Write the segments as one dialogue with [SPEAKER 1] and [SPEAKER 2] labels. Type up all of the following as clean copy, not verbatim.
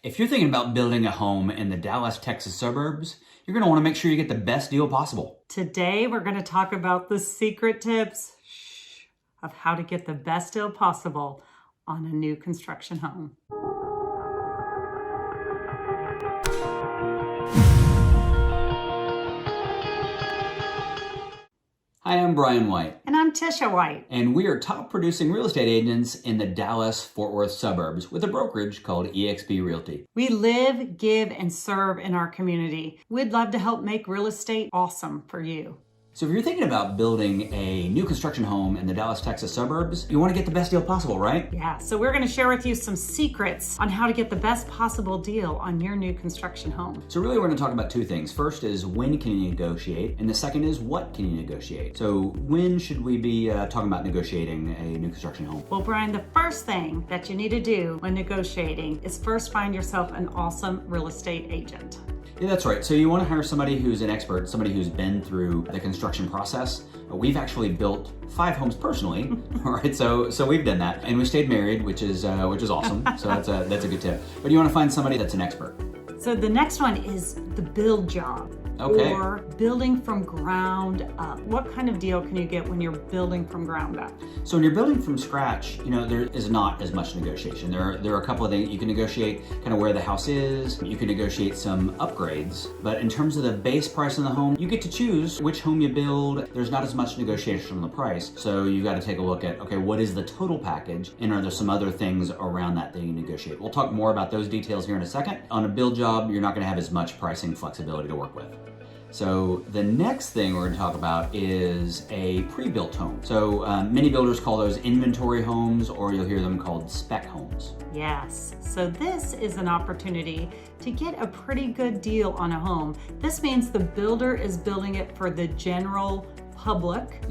[SPEAKER 1] If you're thinking about building a home in the Dallas Texas suburbs, you're going to want to make sure you get the best deal possible.
[SPEAKER 2] Today, we're going to talk about the secret tips of how to get the best deal possible on a new construction home.
[SPEAKER 1] Hi, I'm Brian White.
[SPEAKER 2] And I'm Tisha White.
[SPEAKER 1] And we are top producing real estate agents in the Dallas-Fort Worth suburbs with a brokerage called eXp Realty.
[SPEAKER 2] We live, give, and serve in our community. We'd love to help make real estate awesome for you.
[SPEAKER 1] So if you're thinking about building a new construction home in the Dallas Texas suburbs, you want to get the best deal possible, right?
[SPEAKER 2] Yeah, so we're going to share with you some secrets on how to get the best possible deal on your new construction home.
[SPEAKER 1] So really we're going to talk about two things. First is when can you negotiate? And the second is what can you negotiate? So when should we be talking about negotiating a new construction home?
[SPEAKER 2] Well, Brian, the first thing that you need to do when negotiating is first find yourself an awesome real estate agent.
[SPEAKER 1] Yeah, that's right. So you want to hire somebody who's an expert, somebody who's been through the construction process. We've actually built 5 homes personally, all right? So we've done that, and we stayed married, which is awesome. So that's a good tip. But you want to find somebody that's an expert.
[SPEAKER 2] So the next one is the build job.
[SPEAKER 1] Okay.
[SPEAKER 2] Or building from ground up. What kind of deal can you get when you're building from ground up?
[SPEAKER 1] So when you're building from scratch, there is not as much negotiation. There are a couple of things you can negotiate, kind of where the house is. You can negotiate some upgrades, but in terms of the base price on the home, you get to choose which home you build. There's not as much negotiation on the price. So you've got to take a look at, okay, what is the total package? And are there some other things around that you negotiate? We'll talk more about those details here in a second. On a build job, you're not going to have as much pricing flexibility to work with. So the next thing we're going to talk about is a pre-built home. So many builders call those inventory homes, or you'll hear them called spec homes.
[SPEAKER 2] Yes, so this is an opportunity to get a pretty good deal on a home. This means the builder is building it for the general public,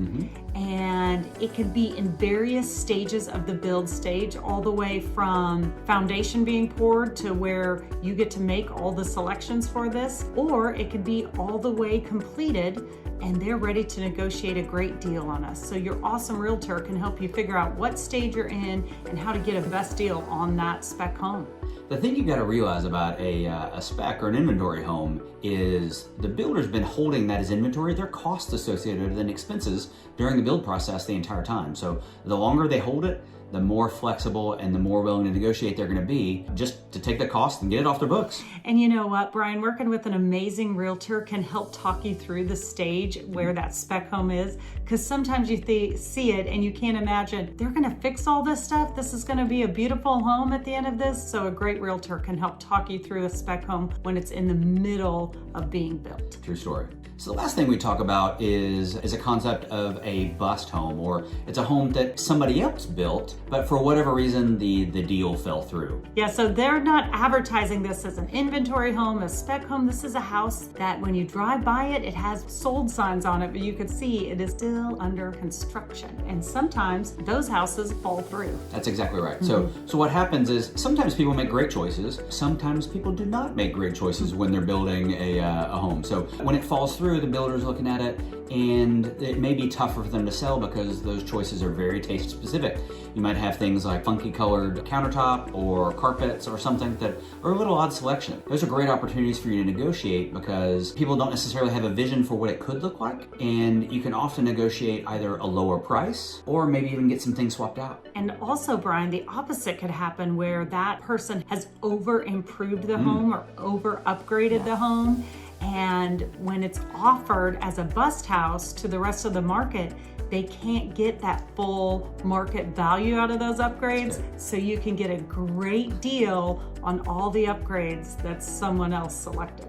[SPEAKER 2] and it can be in various stages of the build stage, all the way from foundation being poured to where you get to make all the selections for this, or it could be all the way completed and they're ready to negotiate a great deal on us. So your awesome realtor can help you figure out what stage you're in and how to get a best deal on that spec home.
[SPEAKER 1] The thing you've got to realize about a spec or an inventory home is the builder's been holding that as inventory, their costs associated and expenses during the build process the entire time. So the longer they hold it, the more flexible and the more willing to negotiate they're going to be just to take the cost and get it off their books.
[SPEAKER 2] And you know what, Brian, working with an amazing realtor can help talk you through the stage where that spec home is, because sometimes you see it and you can't imagine they're going to fix all this stuff. This is going to be a beautiful home at the end of this. So a great realtor can help talk you through a spec home when it's in the middle of being built.
[SPEAKER 1] True story. So the last thing we talk about is a concept of a bust home, or it's a home that somebody else built, but for whatever reason, the deal fell through.
[SPEAKER 2] Yeah, so they're not advertising this as an inventory home, a spec home. This is a house that when you drive by it, it has sold signs on it, but you can see it is still under construction. And sometimes those houses fall through.
[SPEAKER 1] That's exactly right. So what happens is sometimes people make great choices. Sometimes people do not make great choices when they're building a home. So when it falls through, the builder's looking at it, and it may be tougher for them to sell because those choices are very taste specific. You might have things like funky colored countertop or carpets or something that are a little odd selection. Those are great opportunities for you to negotiate because people don't necessarily have a vision for what it could look like, and you can often negotiate either a lower price or maybe even get some things swapped out.
[SPEAKER 2] And also, Brian, the opposite could happen where that person has over improved the home or over upgraded the home. And when it's offered as a bust house to the rest of the market, they can't get that full market value out of those upgrades. So you can get a great deal on all the upgrades that someone else selected.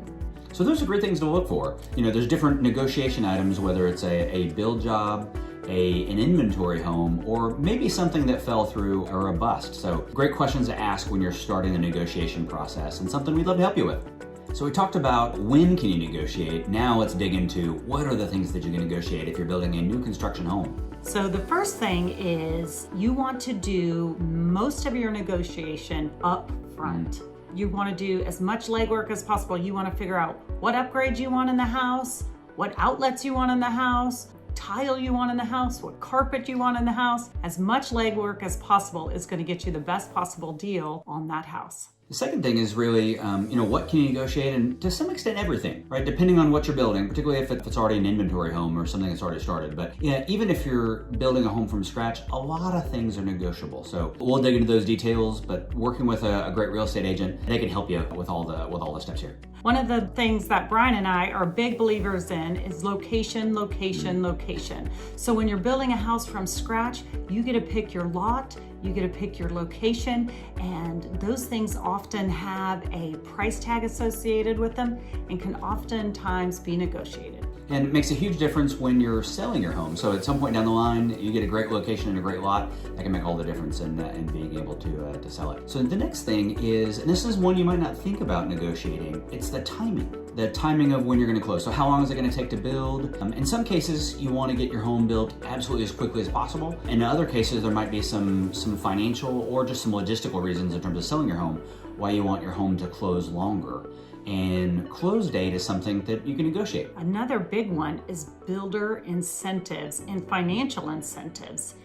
[SPEAKER 1] So those are great things to look for. There's different negotiation items, whether it's a build job, an inventory home, or maybe something that fell through or a bust. So great questions to ask when you're starting the negotiation process, and something we'd love to help you with. So we talked about when can you negotiate. Now let's dig into what are the things that you can negotiate if you're building a new construction home.
[SPEAKER 2] So the first thing is you want to do most of your negotiation up front. You want to do as much legwork as possible. You want to figure out what upgrades you want in the house, what outlets you want in the house, tile you want in the house, what carpet you want in the house. As much legwork as possible is going to get you the best possible deal on that house.
[SPEAKER 1] The second thing is really, what can you negotiate, and to some extent everything, right? Depending on what you're building, particularly if it's already an inventory home or something that's already started. But yeah, even if you're building a home from scratch, a lot of things are negotiable. So we'll dig into those details, but working with a great real estate agent, they can help you with all the steps here.
[SPEAKER 2] One of the things that Brian and I are big believers in is location, location, location. So when you're building a house from scratch, you get to pick your lot, you get to pick your location, and those things often have a price tag associated with them and can oftentimes be negotiated.
[SPEAKER 1] And it makes a huge difference when you're selling your home. So at some point down the line, you get a great location and a great lot. That can make all the difference in being able to sell it. So the next thing is, and this is one you might not think about negotiating, it's the timing of when you're going to close. So how long is it going to take to build? In some cases, you want to get your home built absolutely as quickly as possible. In other cases, there might be some financial or just some logistical reasons in terms of selling your home why you want your home to close longer. And close date is something that you can negotiate.
[SPEAKER 2] Another big one is builder incentives and financial incentives.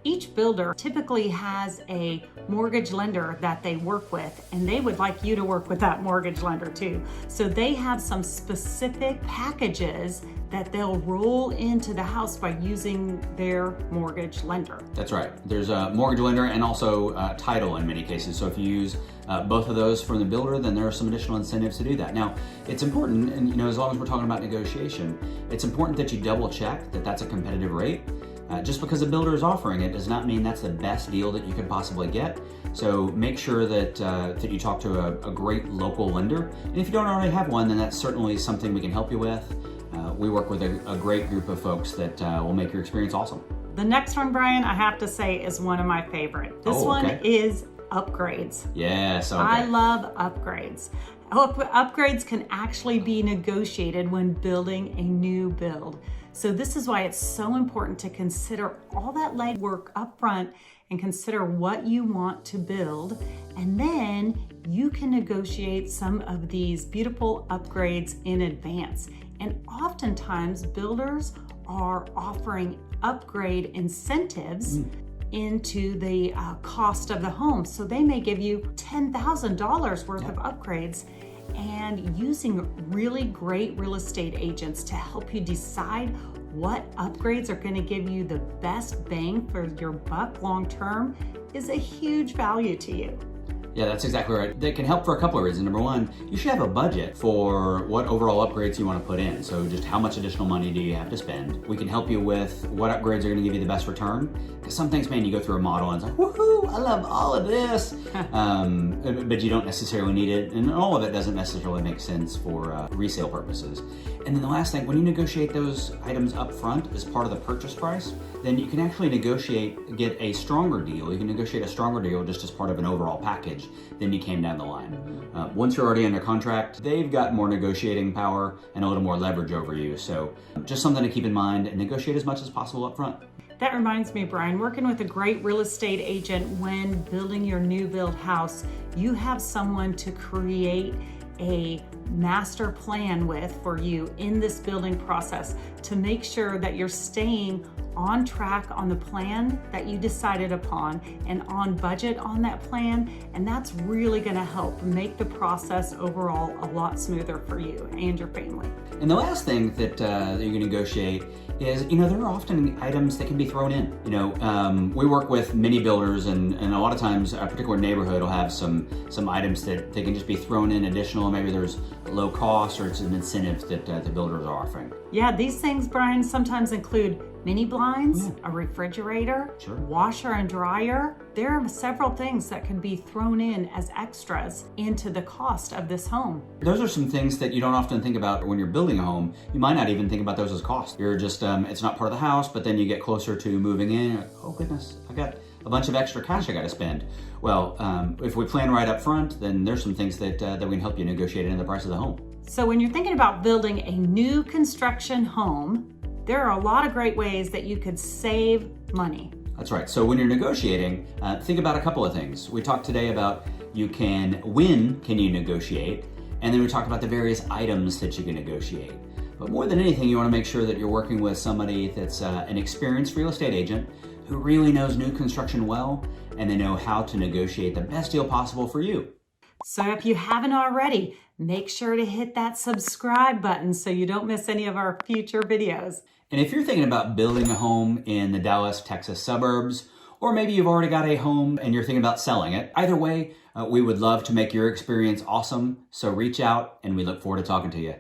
[SPEAKER 2] Each builder typically has a mortgage lender that they work with, and they would like you to work with that mortgage lender too. So they have some specific packages that they'll roll into the house by using their mortgage lender.
[SPEAKER 1] That's right. There's a mortgage lender and also title in many cases. So if you use both of those from the builder, then there are some additional incentives to do that. Now, it's important, and as long as we're talking about negotiation, it's important that you double check that that's a competitive rate. Just because a builder is offering it does not mean that's the best deal that you could possibly get. So make sure that you talk to a great local lender. And if you don't already have one, then that's certainly something we can help you with. We work with a great group of folks that will make your experience awesome.
[SPEAKER 2] The next one, Brian, I have to say is one of my favorite. This one is upgrades.
[SPEAKER 1] Yes, okay.
[SPEAKER 2] I love upgrades. Upgrades can actually be negotiated when building a new build. So this is why it's so important to consider all that legwork up front and consider what you want to build. And then you can negotiate some of these beautiful upgrades in advance. And oftentimes builders are offering upgrade incentives into the cost of the home. So they may give you $10,000 worth of upgrades, and using really great real estate agents to help you decide what upgrades are going to give you the best bang for your buck long term is a huge value to you.
[SPEAKER 1] Yeah, that's exactly right. That can help for a couple of reasons. Number one, you should have a budget for what overall upgrades you want to put in. So just how much additional money do you have to spend? We can help you with what upgrades are going to give you the best return. Because some things, man, you go through a model and it's like, woohoo, I love all of this. But you don't necessarily need it. And all of it doesn't necessarily make sense for resale purposes. And then the last thing, when you negotiate those items up front as part of the purchase price, then you can actually get a stronger deal. You can negotiate a stronger deal just as part of an overall package than you came down the line. Once you're already under contract, they've got more negotiating power and a little more leverage over you. So just something to keep in mind, and negotiate as much as possible up front.
[SPEAKER 2] That reminds me, Brian, working with a great real estate agent when building your new build house, you have someone to create a master plan with for you in this building process to make sure that you're staying on track on the plan that you decided upon and on budget on that plan. And that's really going to help make the process overall a lot smoother for you and your family.
[SPEAKER 1] And the last thing that you can negotiate is, there are often items that can be thrown in. We work with many builders, and a lot of times a particular neighborhood will have some items that they can just be thrown in additional. Maybe there's low cost or it's an incentive that the builders are offering.
[SPEAKER 2] Yeah, these things, Brian, sometimes include mini blinds, a refrigerator, washer and dryer. There are several things that can be thrown in as extras into the cost of this home.
[SPEAKER 1] Those are some things that you don't often think about when you're building a home. You might not even think about those as costs. You're just, it's not part of the house, but then you get closer to moving in, you're like, oh goodness, I got a bunch of extra cash I got to spend. Well, if we plan right up front, then there's some things that we can help you negotiate into the price of the home.
[SPEAKER 2] So when you're thinking about building a new construction home, there are a lot of great ways that you could save money.
[SPEAKER 1] That's right. So when you're negotiating, think about a couple of things. We talked today about when can you negotiate, and then we talked about the various items that you can negotiate. But more than anything, you want to make sure that you're working with somebody that's an experienced real estate agent who really knows new construction well, and they know how to negotiate the best deal possible for you.
[SPEAKER 2] So if you haven't already, make sure to hit that subscribe button so you don't miss any of our future videos.
[SPEAKER 1] And if you're thinking about building a home in the Dallas, Texas suburbs, or maybe you've already got a home and you're thinking about selling it, either way, we would love to make your experience awesome. So reach out and we look forward to talking to you.